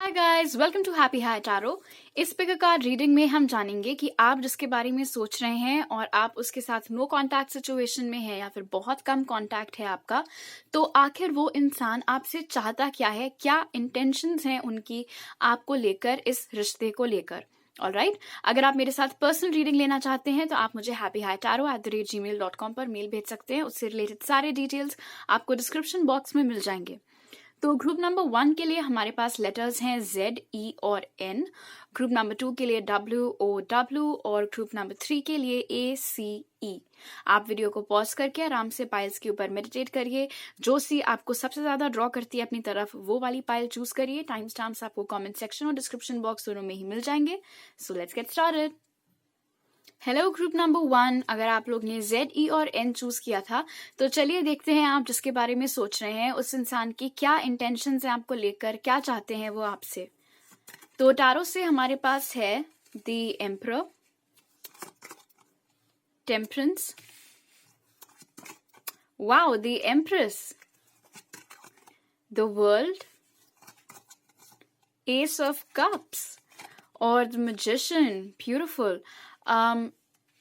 Hi guys, welcome to happy high tarot. इस pick card reading में हम जानेंगे कि आप जिसके बारे में सोच रहे हैं और आप उसके साथ नो कांटेक्ट सिचुएशन में है या फिर बहुत कम कांटेक्ट है आपका, तो आखिर वो इंसान आपसे चाहता क्या है, क्या इंटेंशंस हैं उनकी आपको लेकर, इस रिश्ते को लेकर। ऑलराइट, अगर आप मेरे साथ पर्सनल रीडिंग लेना चाहते हैं तो आप मुझे happyhightaro@gmail.com पर मेल भेज सकते हैं। उससे रिलेटेड सारे डिटेल्स आपको डिस्क्रिप्शन बॉक्स में मिल जाएंगे। तो ग्रुप नंबर 1 के लिए हमारे पास लेटर्स हैं Z, E और N। ग्रुप नंबर 2 के लिए WO, W और ग्रुप नंबर 3 के लिए ACE। आप वीडियो को पॉज करके आराम से पाइल्स के ऊपर मेडिटेट करिए। जो सी आपको सबसे ज्यादा ड्रॉ करती है अपनी तरफ, वो वाली पाइल चूज करिए। टाइम स्टैम्प्स आपको कमेंट सेक्शन और डिस्क्रिप्शन बॉक्स दोनों में ही मिल जाएंगे। So let's get started. Hello group number 1, अगर आप लोग ने Z, E और N चूज किया था तो चलिए देखते हैं आप जिसके बारे में सोच रहे हैं उस इंसान की क्या इंटेंशंस हैं आपको लेकर, क्या चाहते हैं वो आपसे। तो टारो से हमारे पास है the emperor, temperance, wow, the empress, the world, S of cups और द मैजिशियन। ब्यूटिफुल।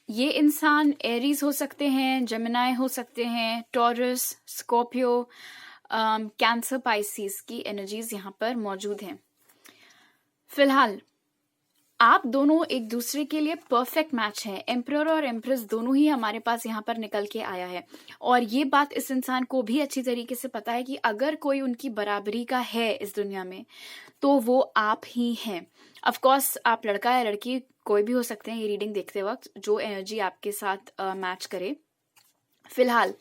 ये इंसान एरीज हो सकते हैं, जेमिनाई हो सकते हैं, टॉरस, स्कॉर्पियो, कैंसर, पाइसिस की एनर्जीज यहाँ पर मौजूद हैं। फिलहाल आप दोनों एक दूसरे के लिए परफेक्ट मैच है। एम्परर और एम्प्रेस दोनों ही हमारे पास यहाँ पर निकल के आया है और ये बात इस इंसान को भी अच्छी तरीके से पता है कि अगर कोई उनकी बराबरी का है इस दुनिया में तो वो आप ही हैं। ऑफ कोर्स आप लड़का या लड़की कोई भी हो सकते हैं ये रीडिंग देखते वक्त, जो एनर्जी आपके साथ मैच करे। फिलहाल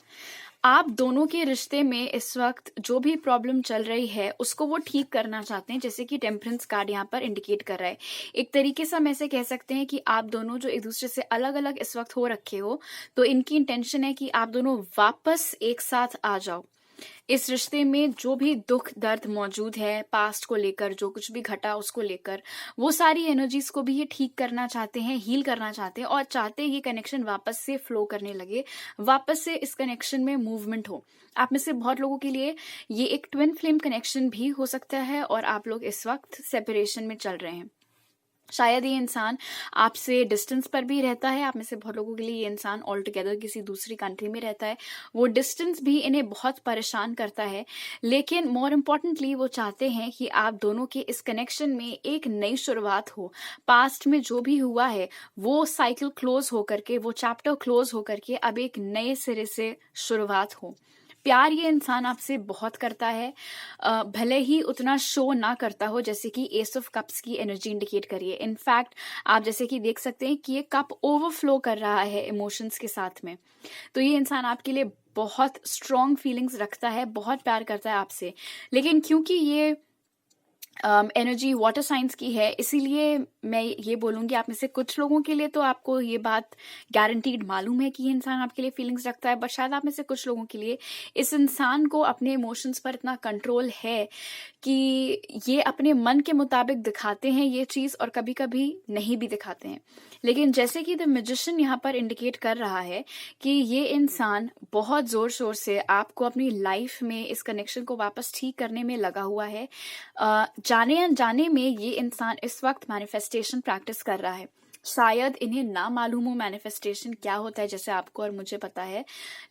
आप दोनों के रिश्ते में इस वक्त जो भी प्रॉब्लम चल रही है उसको वो ठीक करना चाहते हैं, जैसे कि टेम्परेंस कार्ड यहाँ पर इंडिकेट कर रहा है। एक तरीके से हम ऐसे कह सकते हैं कि आप दोनों जो एक दूसरे से अलग अलग इस वक्त हो रखे हो, तो इनकी इंटेंशन है कि आप दोनों वापस एक साथ आ जाओ। इस रिश्ते में जो भी दुख दर्द मौजूद है पास्ट को लेकर, जो कुछ भी घटा उसको लेकर, वो सारी एनर्जीज को भी ये ठीक करना चाहते हैं, हील करना चाहते हैं और चाहते हैं ये कनेक्शन वापस से फ्लो करने लगे, वापस से इस कनेक्शन में मूवमेंट हो। आप में से बहुत लोगों के लिए ये एक ट्विन फ्लेम कनेक्शन भी हो सकता है और आप लोग इस वक्त सेपरेशन में चल रहे हैं। शायद ये इंसान आपसे डिस्टेंस पर भी रहता है। आप में से बहुत लोगों के लिए ये इंसान ऑल टुगेदर किसी दूसरी कंट्री में रहता है। वो डिस्टेंस भी इन्हें बहुत परेशान करता है, लेकिन मोर इम्पोर्टेंटली वो चाहते हैं कि आप दोनों के इस कनेक्शन में एक नई शुरुआत हो। पास्ट में जो भी हुआ है वो साइकिल क्लोज होकर के, वो चैप्टर क्लोज होकर के अब एक नए सिरे से शुरुआत हो। प्यार ये इंसान आपसे बहुत करता है, भले ही उतना शो ना करता हो, जैसे कि एस ऑफ कप्स की एनर्जी इंडिकेट करिए। इनफैक्ट आप जैसे कि देख सकते हैं कि ये कप ओवरफ्लो कर रहा है इमोशंस के साथ में। तो ये इंसान आपके लिए बहुत स्ट्रॉन्ग फीलिंग्स रखता है, बहुत प्यार करता है आपसे, लेकिन क्योंकि ये एनर्जी वाटर साइंस की है, इसीलिए मैं ये बोलूंगी आप में से कुछ लोगों के लिए तो आपको ये बात गारंटीड मालूम है कि ये इंसान आपके लिए फीलिंग्स रखता है, बट शायद आप में से कुछ लोगों के लिए इस इंसान को अपने इमोशंस पर इतना कंट्रोल है कि ये अपने मन के मुताबिक दिखाते हैं ये चीज और कभी कभी नहीं भी दिखाते हैं। लेकिन जैसे कि द मैजिशियन यहाँ पर इंडिकेट कर रहा है कि ये इंसान बहुत जोर शोर से आपको अपनी लाइफ में इस कनेक्शन को वापस ठीक करने में लगा हुआ है। जाने अनजाने में ये इंसान इस वक्त मैनिफेस्टेशन प्रैक्टिस कर रहा है। शायद इन्हें ना मालूम हो मैनिफेस्टेशन क्या होता है, जैसे आपको और मुझे पता है,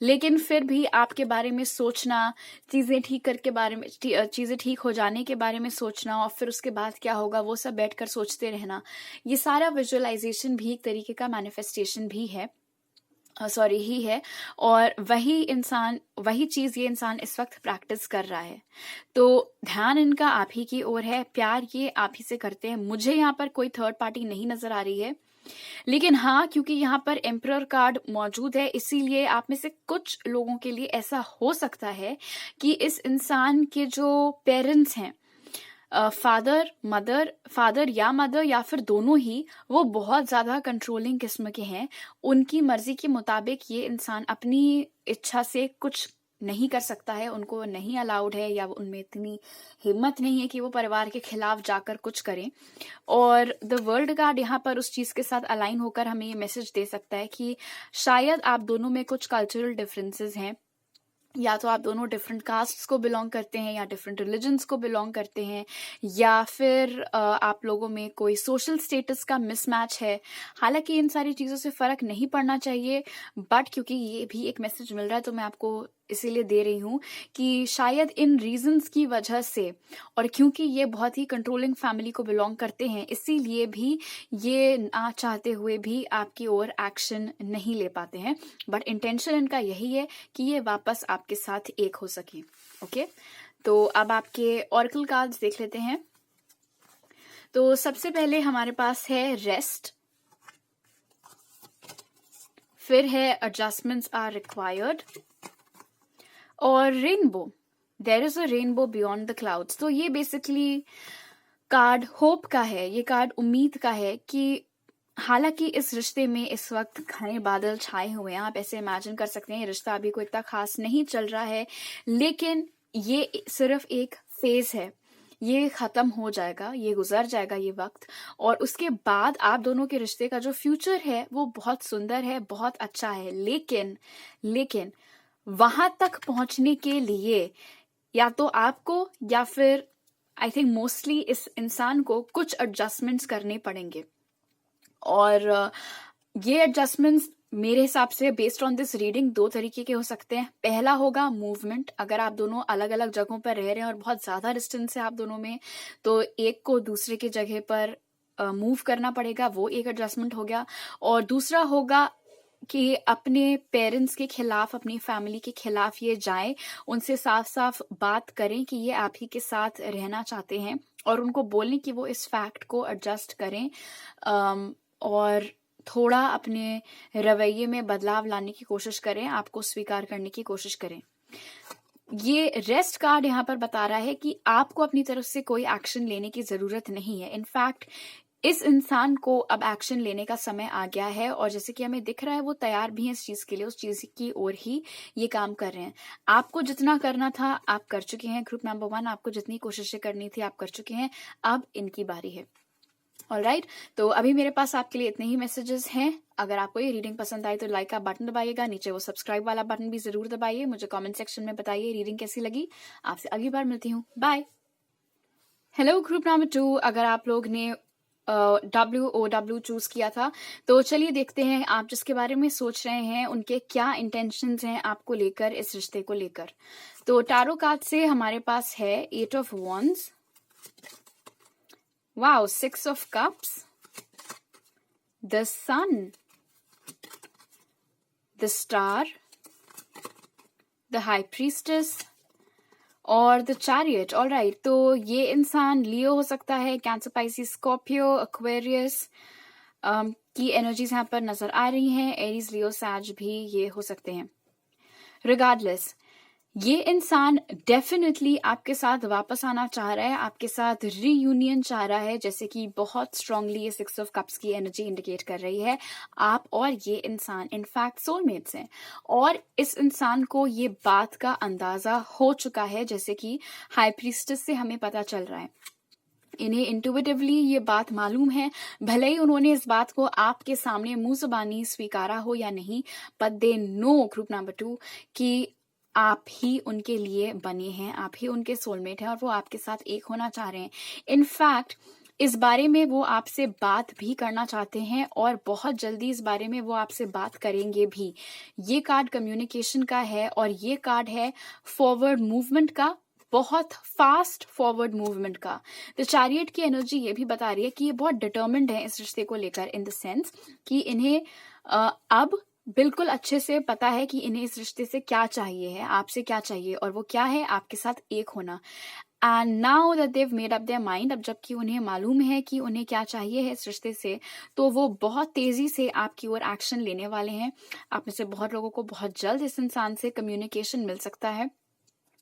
लेकिन फिर भी आपके बारे में सोचना, चीजें ठीक करके बारे में, चीजें ठीक हो जाने के बारे में सोचना और फिर उसके बाद क्या होगा वो सब बैठकर सोचते रहना, ये सारा विजुअलाइजेशन भी एक तरीके का मैनिफेस्टेशन भी है, ही है। और वही चीज ये इंसान इस वक्त प्रैक्टिस कर रहा है। तो ध्यान इनका आप ही की ओर है, प्यार ये आप ही से करते हैं। मुझे यहाँ पर कोई थर्ड पार्टी नहीं नजर आ रही है, लेकिन हाँ, क्योंकि यहाँ पर एम्परर कार्ड मौजूद है, इसीलिए आप में से कुछ लोगों के लिए ऐसा हो सकता है कि इस इंसान के जो पेरेंट्स हैं, फादर या मदर या फिर दोनों ही, वो बहुत ज्यादा कंट्रोलिंग किस्म के हैं। उनकी मर्जी के मुताबिक ये इंसान अपनी इच्छा से कुछ नहीं कर सकता है, उनको नहीं अलाउड है या उनमें इतनी हिम्मत नहीं है कि वो परिवार के खिलाफ जाकर कुछ करें। और द वर्ल्ड कार्ड यहाँ पर उस चीज के साथ अलाइन होकर हमें ये मैसेज दे सकता है कि शायद आप दोनों में कुछ कल्चरल डिफरेंसेस हैं, या तो आप दोनों डिफरेंट कास्ट्स को बिलोंग करते हैं या डिफरेंट रिलीजन्स को बिलोंग करते हैं, या फिर आप लोगों में कोई सोशल स्टेटस का मिसमैच है। हालांकि इन सारी चीज़ों से फ़र्क नहीं पड़ना चाहिए, बट क्योंकि ये भी एक मैसेज मिल रहा है तो मैं आपको इसीलिए दे रही हूँ कि शायद इन रीजंस की वजह से, और क्योंकि ये बहुत ही कंट्रोलिंग फैमिली को बिलोंग करते हैं, इसीलिए भी ये ना चाहते हुए भी आपकी ओर एक्शन नहीं ले पाते हैं। बट इंटेंशन इनका यही है कि ये वापस आपके साथ एक हो सके। ओके, तो अब आपके ऑरेकल कार्ड्स देख लेते हैं। तो सबसे पहले हमारे पास है रेस्ट, फिर है एडजस्टमेंट्स आर रिक्वायर्ड, और rainbow, there is a rainbow beyond the clouds. तो ये बेसिकली कार्ड होप का है, ये कार्ड उम्मीद का है कि हालांकि इस रिश्ते में इस वक्त घने बादल छाए हुए हैं, आप ऐसे इमेजिन कर सकते हैं, रिश्ता अभी कोई इतना खास नहीं चल रहा है, लेकिन ये सिर्फ एक फेज है, ये खत्म हो जाएगा, ये गुजर जाएगा ये वक्त, और उसके बाद आप दोनों के रिश्ते का जो फ्यूचर है वो बहुत सुंदर है, बहुत अच्छा है। लेकिन वहां तक पहुंचने के लिए या तो आपको या फिर आई थिंक मोस्टली इस इंसान को कुछ एडजस्टमेंट्स करने पड़ेंगे, और ये एडजस्टमेंट्स मेरे हिसाब से बेस्ड ऑन दिस रीडिंग दो तरीके के हो सकते हैं। पहला होगा मूवमेंट, अगर आप दोनों अलग अलग जगहों पर रह रहे हैं और बहुत ज्यादा डिस्टेंस है आप दोनों में, तो एक को दूसरे की जगह पर मूव करना पड़ेगा, वो एक एडजस्टमेंट हो गया। और दूसरा होगा कि अपने पेरेंट्स के खिलाफ, अपनी फैमिली के खिलाफ ये जाएं, उनसे साफ साफ बात करें कि ये आप ही के साथ रहना चाहते हैं, और उनको बोलें कि वो इस फैक्ट को एडजस्ट करें, और थोड़ा अपने रवैये में बदलाव लाने की कोशिश करें, आपको स्वीकार करने की कोशिश करें। ये रेस्ट कार्ड यहाँ पर बता रहा है कि आपको अपनी तरफ से कोई एक्शन लेने की जरूरत नहीं है। इनफैक्ट इस इंसान को अब एक्शन लेने का समय आ गया है, और जैसे कि हमें दिख रहा है वो तैयार भी है इस चीज के लिए, उस चीज की ओर ही ये काम कर रहे हैं। आपको जितना करना था आप कर चुके हैं, ग्रुप नंबर 1, आपको जितनी कोशिशें करनी थी आप कर चुके हैं, अब इनकी बारी है। ऑलराइट, तो अभी मेरे पास आपके लिए इतने ही मैसेजेस हैं। अगर आपको ये रीडिंग पसंद आई तो लाइक का बटन दबाइएगा, नीचे वो सब्सक्राइब वाला बटन भी जरूर दबाइए, मुझे कमेंट सेक्शन में बताइए रीडिंग कैसी लगी। आपसे अगली बार मिलती हूँ, बाय। हेलो ग्रुप नंबर 2, अगर आप लोग ने WOW चूज किया था तो चलिए देखते हैं आप जिसके बारे में सोच रहे हैं उनके क्या इंटेंशंस हैं आपको लेकर, इस रिश्ते को लेकर। तो टैरो कार्ड से हमारे पास है 8 of wands, wow, 6 of cups, the sun, the star, the high priestess और द चैरियट। ऑलराइट, तो ये इंसान लियो हो सकता है, कैंसर, पाइसिस, स्कॉर्पियो, एक्वेरियस की एनर्जीज यहाँ पर नजर आ रही हैं, एरीज, लियो, सैज भी ये हो सकते हैं। रिगार्डलेस, ये इंसान डेफिनेटली आपके साथ वापस आना चाह रहा है, आपके साथ रीयूनियन चाह रहा है, जैसे कि बहुत स्ट्रांगली ये 6 ऑफ कप्स की एनर्जी इंडिकेट कर रही है। आप और ये इंसान इनफैक्ट सोलमेट्स हैं, और इस इंसान को ये बात का अंदाजा हो चुका है, जैसे कि हाई प्रीस्टेस से हमें पता चल रहा है। इन्हें इंट्यूटिवली ये बात मालूम है, भले ही उन्होंने इस बात को आपके सामने मुंह जुबानी स्वीकारा हो या नहीं, but they know, group number 2, कि आप ही उनके लिए बने हैं, आप ही उनके सोलमेट हैं, और वो आपके साथ एक होना चाह रहे हैं। इनफैक्ट इस बारे में वो आपसे बात भी करना चाहते हैं, और बहुत जल्दी इस बारे में वो आपसे बात करेंगे भी। ये कार्ड कम्युनिकेशन का है, और ये कार्ड है फॉरवर्ड मूवमेंट का, बहुत फास्ट फॉरवर्ड मूवमेंट का। द चैरियट की एनर्जी ये भी बता रही है कि ये बहुत डिटर्मिन्ड है इस रिश्ते को लेकर, इन द सेंस कि इन्हें अब बिल्कुल अच्छे से पता है कि इन्हें इस रिश्ते से क्या चाहिए है, आपसे क्या चाहिए, और वो क्या है, आपके साथ एक होना। And now that they made up their mind, अब जबकि उन्हें मालूम है कि उन्हें क्या चाहिए है इस रिश्ते से, तो वो बहुत तेजी से आपकी ओर एक्शन लेने वाले हैं। आप में से बहुत लोगों को बहुत जल्द इस इंसान से कम्युनिकेशन मिल सकता है,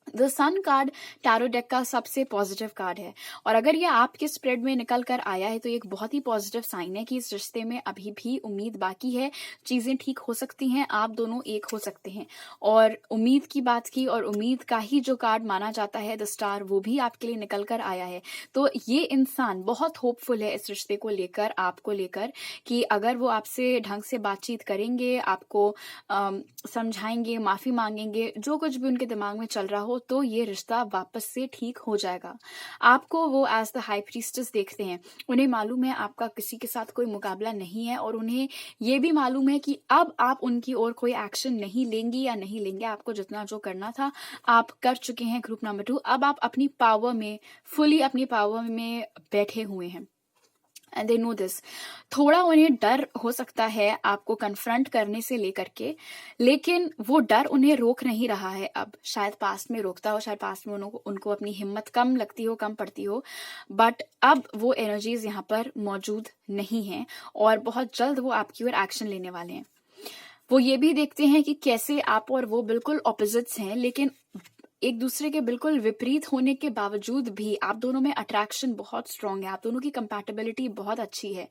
the sun card tarot deck का सबसे पॉजिटिव कार्ड है, और अगर ये आपके स्प्रेड में निकल कर आया है तो ये एक बहुत ही पॉजिटिव साइन है कि इस रिश्ते में अभी भी उम्मीद बाकी है, चीजें ठीक हो सकती हैं, आप दोनों एक हो सकते हैं। और उम्मीद की बात की, और उम्मीद का ही जो कार्ड माना जाता है द स्टार, वो भी आपके लिए निकल कर आया है। तो ये इंसान बहुत होपफुल है इस रिश्ते को लेकर, आपको लेकर, कि अगर वो आपसे ढंग से बातचीत करेंगे, आपको समझाएंगे, माफी मांगेंगे, जो कुछ भी उनके दिमाग में चल रहा हो, तो ये रिश्ता वापस से ठीक हो जाएगा। आपको वो एज द हाई प्रीस्टेस देखते हैं, उन्हें मालूम है आपका किसी के साथ कोई मुकाबला नहीं है, और उन्हें ये भी मालूम है कि अब आप उनकी ओर कोई एक्शन नहीं लेंगी या नहीं लेंगे। आपको जितना जो करना था आप कर चुके हैं ग्रुप नंबर 2। अब आप अपनी पावर में, फुली अपनी पावर में बैठे हुए हैं, एंड दे नो दिस। थोड़ा उन्हें डर हो सकता है आपको कन्फ्रंट करने से लेकर के, लेकिन वो डर उन्हें रोक नहीं रहा है अब। शायद पास्ट में रोकता हो, शायद पास्ट में उनको अपनी हिम्मत कम लगती हो, कम पड़ती हो, बट अब वो एनर्जीज यहाँ पर मौजूद नहीं है, और बहुत जल्द वो आपकी ओर एक्शन लेने वाले हैं। वो ये भी देखते हैं कि कैसे आप और वो बिल्कुल ऑपोजिट्स हैं, लेकिन एक दूसरे के बिल्कुल विपरीत होने के बावजूद भी आप दोनों में अट्रैक्शन बहुत स्ट्रांग है, आप दोनों की कंपैटिबिलिटी बहुत अच्छी है।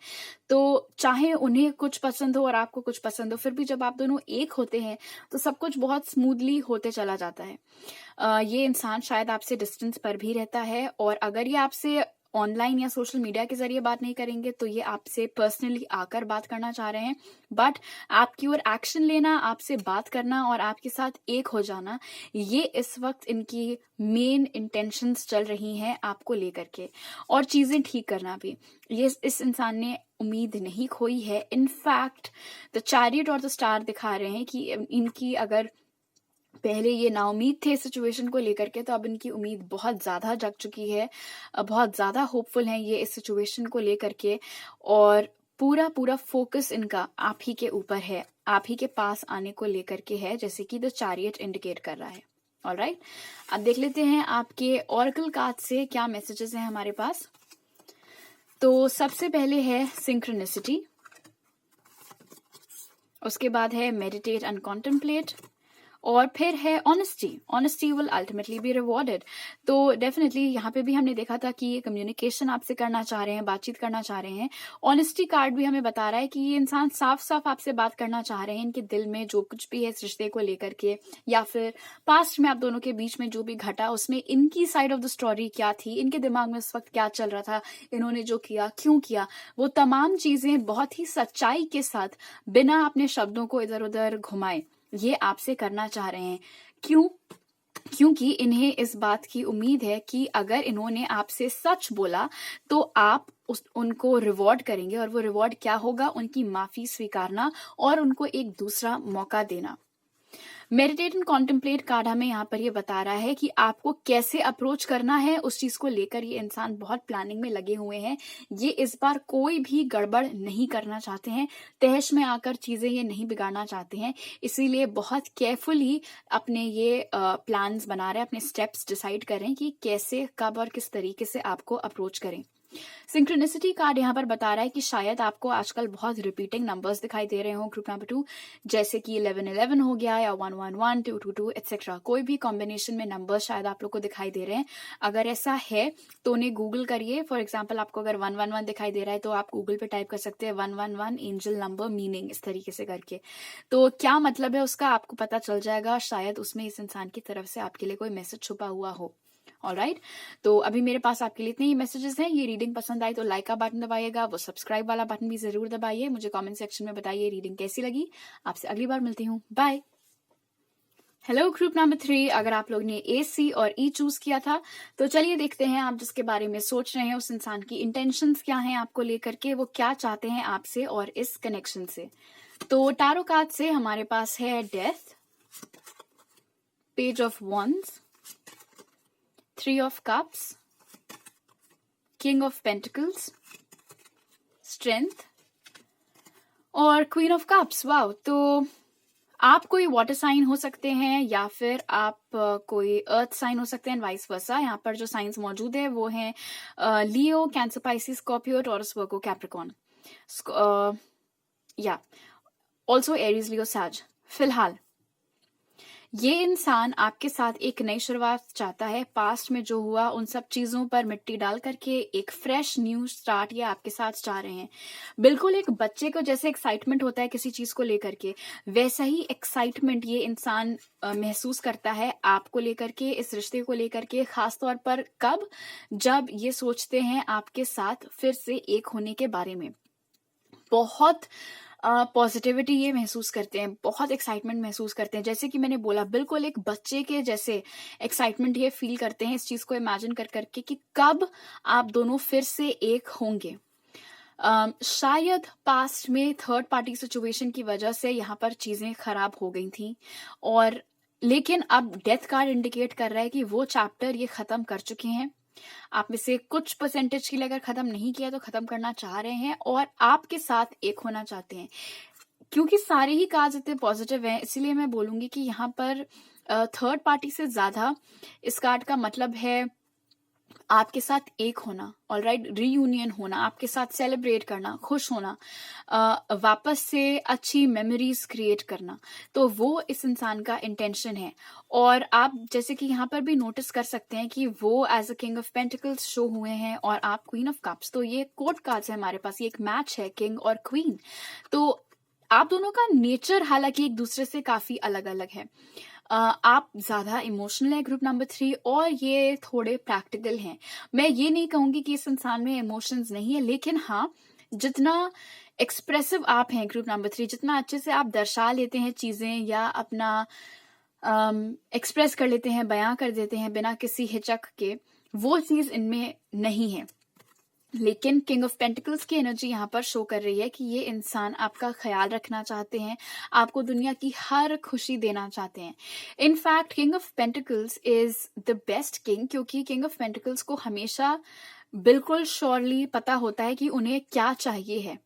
तो चाहे उन्हें कुछ पसंद हो और आपको कुछ पसंद हो, फिर भी जब आप दोनों एक होते हैं तो सब कुछ बहुत स्मूथली होते चला जाता है। ये इंसान शायद आपसे डिस्टेंस पर भी रहता है, और अगर ये आपसे ऑनलाइन या सोशल मीडिया के जरिए बात नहीं करेंगे तो ये आपसे पर्सनली आकर बात करना चाह रहे हैं। बट आपकी ओर एक्शन लेना, आपसे बात करना और आपके साथ एक हो जाना, ये इस वक्त इनकी मेन इंटेंशंस चल रही हैं आपको लेकर के, और चीजें ठीक करना भी। ये इस इंसान ने उम्मीद नहीं खोई है। इनफैक्ट द चैरियट और द स्टार दिखा रहे हैं कि इनकी, अगर पहले ये नाउम्मीद थे सिचुएशन को लेकर के, तो अब इनकी उम्मीद बहुत ज्यादा जग चुकी है, बहुत ज्यादा होपफुल हैं ये इस सिचुएशन को लेकर के, और पूरा पूरा फोकस इनका आप ही के ऊपर है, आप ही के पास आने को लेकर के है, जैसे कि द चैरियट इंडिकेट कर रहा है। ऑलराइट, अब देख लेते हैं आपके ऑरेकल कार्ड से क्या मैसेजेस हैं हमारे पास। तो सबसे पहले है सिंक्रोनिसिटी, उसके बाद है मेडिटेट एंड कॉन्टेम्पलेट, और फिर है honesty. Honesty will ultimately be rewarded. तो डेफिनेटली यहाँ पे भी हमने देखा था कि ये कम्युनिकेशन आपसे करना चाह रहे हैं, बातचीत करना चाह रहे हैं। ऑनेस्टी कार्ड भी हमें बता रहा है कि ये इंसान साफ साफ आपसे बात करना चाह रहे हैं, इनके दिल में जो कुछ भी है इस रिश्ते को लेकर के, या फिर पास्ट में आप दोनों के बीच में जो भी घटा उसमें इनकी साइड ऑफ द स्टोरी क्या थी, इनके दिमाग में उस वक्त क्या चल रहा था, इन्होंने जो किया क्यों किया, वो तमाम चीजें बहुत ही सच्चाई के साथ, बिना अपने शब्दों को इधर उधर घुमाए, ये आपसे करना चाह रहे हैं। क्यों? क्योंकि इन्हें इस बात की उम्मीद है कि अगर इन्होंने आपसे सच बोला तो आप उनको रिवॉर्ड करेंगे, और वो रिवॉर्ड क्या होगा? उनकी माफी स्वीकारना और उनको एक दूसरा मौका देना। मेडिटेट एंड कॉन्टेम्पलेट कार्ड हमें यहाँ पर ये बता रहा है कि आपको कैसे अप्रोच करना है, उस चीज को लेकर ये इंसान बहुत प्लानिंग में लगे हुए हैं। ये इस बार कोई भी गड़बड़ नहीं करना चाहते हैं, तहश में आकर चीजें ये नहीं बिगाड़ना चाहते हैं, इसीलिए बहुत केयरफुली अपने ये प्लान्स बना रहे हैं, अपने स्टेप्स डिसाइड करें कि कैसे, कब और किस तरीके से आपको अप्रोच करें। सिंक्रोनिसिटी कार्ड यहाँ पर बता रहा है कि शायद आपको आजकल बहुत रिपीटिंग नंबर्स दिखाई दे रहे हो ग्रुप नंबर 2, जैसे कि 1111 हो गया, या 111, 222 एक्सेट्रा। कोई भी कॉम्बिनेशन में नंबर्स शायद आप लोग को दिखाई दे रहे हैं। अगर ऐसा है तो उन्हें गूगल करिए। फॉर एग्जाम्पल, आपको अगर 111 दिखाई दे रहा है तो आप गूगल पे टाइप कर सकते हैं 111 एंजल नंबर मीनिंग, इस तरीके से करके। तो क्या मतलब है उसका आपको पता चल जाएगा। शायद उसमें इस इंसान की तरफ से आपके लिए कोई मैसेज छुपा हुआ हो। ऑलराइट, तो अभी मेरे पास आपके लिए इतने ही मैसेजेस हैं। ये रीडिंग पसंद आई तो लाइक का बटन दबाइएगा, वो सब्सक्राइब वाला बटन भी जरूर दबाइए। मुझे कमेंट सेक्शन में बताइए रीडिंग कैसी लगी। आपसे अगली बार मिलती हूँ, बाय। हेलो ग्रुप नंबर 3, अगर आप लोग ने ए, सी और ई चूज किया था तो चलिए देखते हैं आप जिसके बारे में सोच रहे हैं उस इंसान की इंटेंशंस क्या हैं आपको लेकर के, वो क्या चाहते हैं आपसे और इस कनेक्शन से। तो टैरो कार्ड से हमारे पास है death, page of wands, 3 of Cups, King of Pentacles, Strength और Queen of Cups। वाओ, तो आप कोई वाटर साइन हो सकते हैं या फिर आप कोई अर्थ साइन हो सकते हैं, वाइस वर्सा। यहाँ पर जो साइंस मौजूद है वो हैं लियो, कैंसर, पाइसिस, स्कॉर्पियो, टॉरस, वर्गो, कैप्रिकॉर्न, या ऑल्सो एरीज, लियो, सैज। फिलहाल ये इंसान आपके साथ एक नई शुरुआत चाहता है। पास्ट में जो हुआ उन सब चीजों पर मिट्टी डाल करके एक फ्रेश न्यू स्टार्ट ये आपके साथ चाह रहे हैं। बिल्कुल एक बच्चे को जैसे एक्साइटमेंट होता है किसी चीज को लेकर के, वैसा ही एक्साइटमेंट ये इंसान महसूस करता है आपको लेकर के, इस रिश्ते को लेकर के। खास तौर पर कब, जब ये सोचते हैं आपके साथ फिर से एक होने के बारे में। बहुत पॉजिटिविटी ये महसूस करते हैं, बहुत एक्साइटमेंट महसूस करते हैं। जैसे कि मैंने बोला, बिल्कुल एक बच्चे के जैसे एक्साइटमेंट ये फील करते हैं इस चीज को इमेजिन कर करके कि कब आप दोनों फिर से एक होंगे। शायद पास्ट में थर्ड पार्टी सिचुएशन की वजह से यहाँ पर चीजें खराब हो गई थी, और लेकिन अब डेथ कार्ड इंडिकेट कर रहा है कि वो चैप्टर ये खत्म कर चुके हैं। आप में से कुछ परसेंटेज के लिए अगर खत्म नहीं किया तो खत्म करना चाह रहे हैं और आपके साथ एक होना चाहते हैं। क्योंकि सारे ही कार्ड्स इतने पॉजिटिव हैं, इसीलिए मैं बोलूंगी कि यहाँ पर थर्ड पार्टी से ज्यादा इस कार्ड का मतलब है आपके साथ एक होना, ऑलराइट, रीयूनियन होना, आपके साथ सेलिब्रेट करना, खुश होना, वापस से अच्छी मेमोरीज क्रिएट करना। तो वो इस इंसान का इंटेंशन है। और आप जैसे कि यहाँ पर भी नोटिस कर सकते हैं कि वो as a king of pentacles show हुए हैं और आप क्वीन ऑफ कप्स। तो ये कोर्ट कार्ड्स है हमारे पास, ये एक मैच है किंग और क्वीन। तो आप दोनों का नेचर हालांकि एक दूसरे से काफी अलग अलग है। आप ज्यादा इमोशनल है ग्रुप नंबर 3 और ये थोड़े प्रैक्टिकल हैं। मैं ये नहीं कहूंगी कि इस इंसान में इमोशंस नहीं है, लेकिन हाँ, जितना एक्सप्रेसिव आप हैं ग्रुप नंबर 3, जितना अच्छे से आप दर्शा लेते हैं चीजें या अपना एक्सप्रेस कर लेते हैं, बयां कर देते हैं बिना किसी हिचक के, वो चीज इनमें नहीं है। लेकिन किंग ऑफ पेंटिकल्स की एनर्जी यहाँ पर शो कर रही है कि ये इंसान आपका ख्याल रखना चाहते हैं, आपको दुनिया की हर खुशी देना चाहते हैं। In fact king of pentacles is the best king, क्योंकि किंग ऑफ पेंटिकल्स को हमेशा बिल्कुल श्योरली पता होता है कि उन्हें क्या चाहिए है।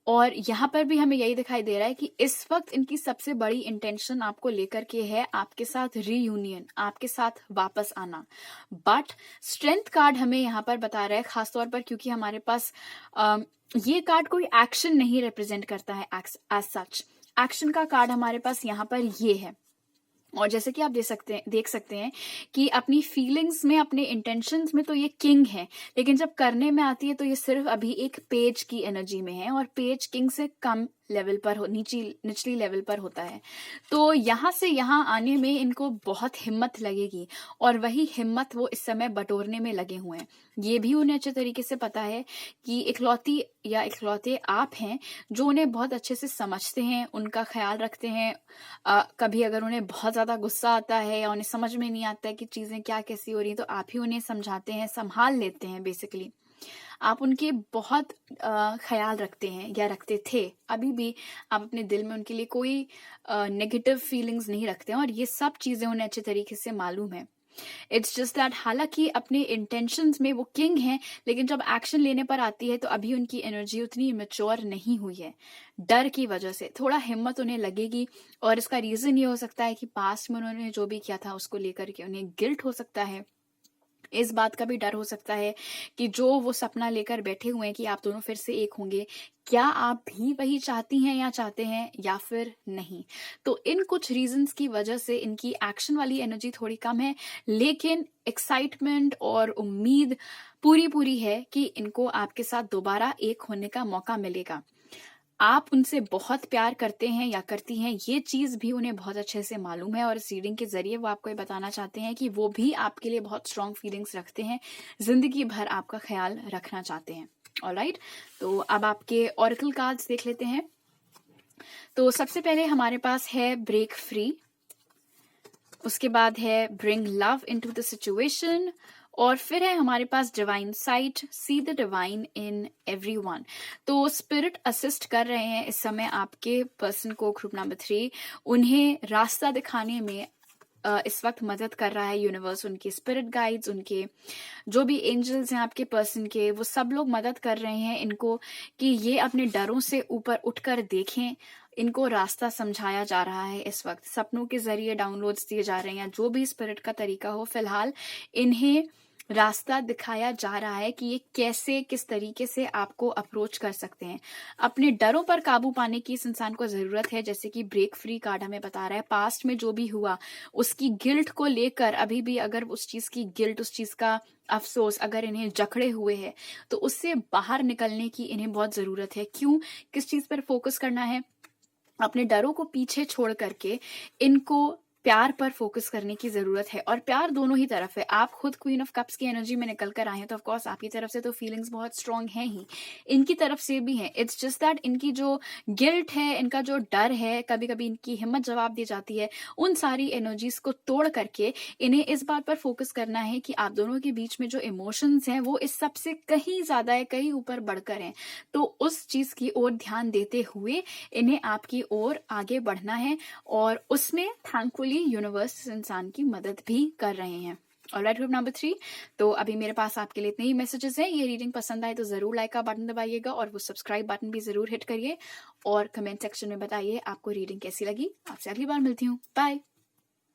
और यहाँ पर भी हमें यही दिखाई दे रहा है कि इस वक्त इनकी सबसे बड़ी इंटेंशन आपको लेकर के है आपके साथ रीयूनियन, आपके साथ वापस आना। बट स्ट्रेंथ कार्ड हमें यहाँ पर बता रहा है, खासतौर पर क्योंकि हमारे पास ये कार्ड कोई एक्शन नहीं रिप्रेजेंट करता है एज सच। एक्शन का कार्ड हमारे पास यहाँ पर ये है। और जैसे कि आप देख सकते हैं कि अपनी फीलिंग्स में, अपने इंटेंशंस में तो ये किंग है, लेकिन जब करने में आती है तो ये सिर्फ अभी एक पेज की एनर्जी में है, और पेज किंग से कम लेवल पर निचली लेवल पर होता है। तो यहाँ से यहाँ आने में इनको बहुत हिम्मत लगेगी, और वही हिम्मत वो इस समय बटोरने में लगे हुए हैं। ये भी उन्हें अच्छे तरीके से पता है कि इकलौती या इकलौते आप हैं जो उन्हें बहुत अच्छे से समझते हैं, उनका ख्याल रखते हैं। कभी अगर उन्हें बहुत ज्यादा गुस्सा आता है या उन्हें समझ में नहीं आता है कि चीजें क्या कैसी हो रही हैं, तो आप ही उन्हें समझाते हैं, संभाल लेते हैं। बेसिकली आप उनके बहुत ख्याल रखते हैं या रखते थे। अभी भी आप अपने दिल में उनके लिए कोई नेगेटिव फीलिंग्स नहीं रखते हैं, और ये सब चीजें उन्हें अच्छे तरीके से मालूम है। इट्स जस्ट दैट हालांकि अपने इंटेंशंस में वो किंग हैं, लेकिन जब एक्शन लेने पर आती है तो अभी उनकी एनर्जी उतनी मैच्योर नहीं हुई है। डर की वजह से थोड़ा हिम्मत उन्हें लगेगी, और इसका रीजन ये हो सकता है कि पास्ट में उन्होंने जो भी किया था उसको लेकर के उन्हें गिल्ट हो सकता है। इस बात का भी डर हो सकता है कि जो वो सपना लेकर बैठे हुए हैं कि आप दोनों फिर से एक होंगे, क्या आप भी वही चाहती हैं या चाहते हैं या फिर नहीं। तो इन कुछ रीजंस की वजह से इनकी एक्शन वाली एनर्जी थोड़ी कम है, लेकिन एक्साइटमेंट और उम्मीद पूरी पूरी है कि इनको आपके साथ दोबारा एक होने का मौका मिलेगा। आप उनसे बहुत प्यार करते हैं या करती हैं, ये चीज भी उन्हें बहुत अच्छे से मालूम है, और इस रीडिंग के जरिए वो आपको ये बताना चाहते हैं कि वो भी आपके लिए बहुत स्ट्रॉन्ग फीलिंग्स रखते हैं, जिंदगी भर आपका ख्याल रखना चाहते हैं। ऑलराइट, तो अब आपके ऑरेकल कार्ड्स देख लेते हैं। तो सबसे पहले हमारे पास है ब्रेक फ्री, उसके बाद है bring love into the situation, और फिर है हमारे पास divine sight, see the divine in everyone. तो स्पिरिट असिस्ट कर रहे हैं इस समय आपके पर्सन को, ग्रुप नंबर 3, उन्हें रास्ता दिखाने में इस वक्त मदद कर रहा है यूनिवर्स। उनके स्पिरिट गाइड्स, उनके जो भी एंजल्स हैं आपके पर्सन के, वो सब लोग मदद कर रहे हैं इनको कि ये अपने डरों से ऊपर उठकर देखें। इनको रास्ता समझाया जा रहा है इस वक्त, सपनों के जरिए डाउनलोड्स दिए जा रहे हैं, जो भी स्पिरिट का तरीका हो। फिलहाल इन्हें रास्ता दिखाया जा रहा है कि ये कैसे किस तरीके से आपको अप्रोच कर सकते हैं। अपने डरों पर काबू पाने की इस इंसान को जरूरत है, जैसे कि ब्रेक फ्री कार्ड हमें बता रहा है। पास्ट में जो भी हुआ उसकी गिल्ट को लेकर अभी भी अगर उस चीज की गिल्ट, उस चीज का अफसोस अगर इन्हें जकड़े हुए है तो उससे बाहर निकलने की इन्हें बहुत जरूरत है। क्यों, किस चीज पर फोकस करना है? अपने डरों को पीछे छोड़ करके इनको प्यार पर फोकस करने की जरूरत है। और प्यार दोनों ही तरफ है। आप खुद क्वीन ऑफ कप्स की एनर्जी में निकल कर आए हैं तो ऑफकोर्स आपकी तरफ से तो फीलिंग्स बहुत स्ट्रांग हैं ही, इनकी तरफ से भी है। इट्स जस्ट दैट इनकी जो गिल्ट है, इनका जो डर है, कभी कभी इनकी हिम्मत जवाब दी जाती है, उन सारी एनर्जीज को तोड़ करके इन्हें इस बात पर फोकस करना है कि आप दोनों के बीच में जो इमोशंस हैं वो इस सबसे कहीं ज्यादा है, कहीं ऊपर बढ़कर हैं। तो उस चीज की ओर ध्यान देते हुए इन्हें आपकी ओर आगे बढ़ना है, और उसमें थैंकफुली यूनिवर्स इंसान की मदद भी कर रहे हैं। Alright, group number 3। तो अभी मेरे पास आपके लिए इतने ही मैसेजेस हैं। ये रीडिंग पसंद आए तो जरूर लाइक का बटन दबाइएगा और वो सब्सक्राइब बटन भी जरूर हिट करिए, और कमेंट सेक्शन में बताइए आपको रीडिंग कैसी लगी। आपसे अगली बार मिलती हूँ। बाय।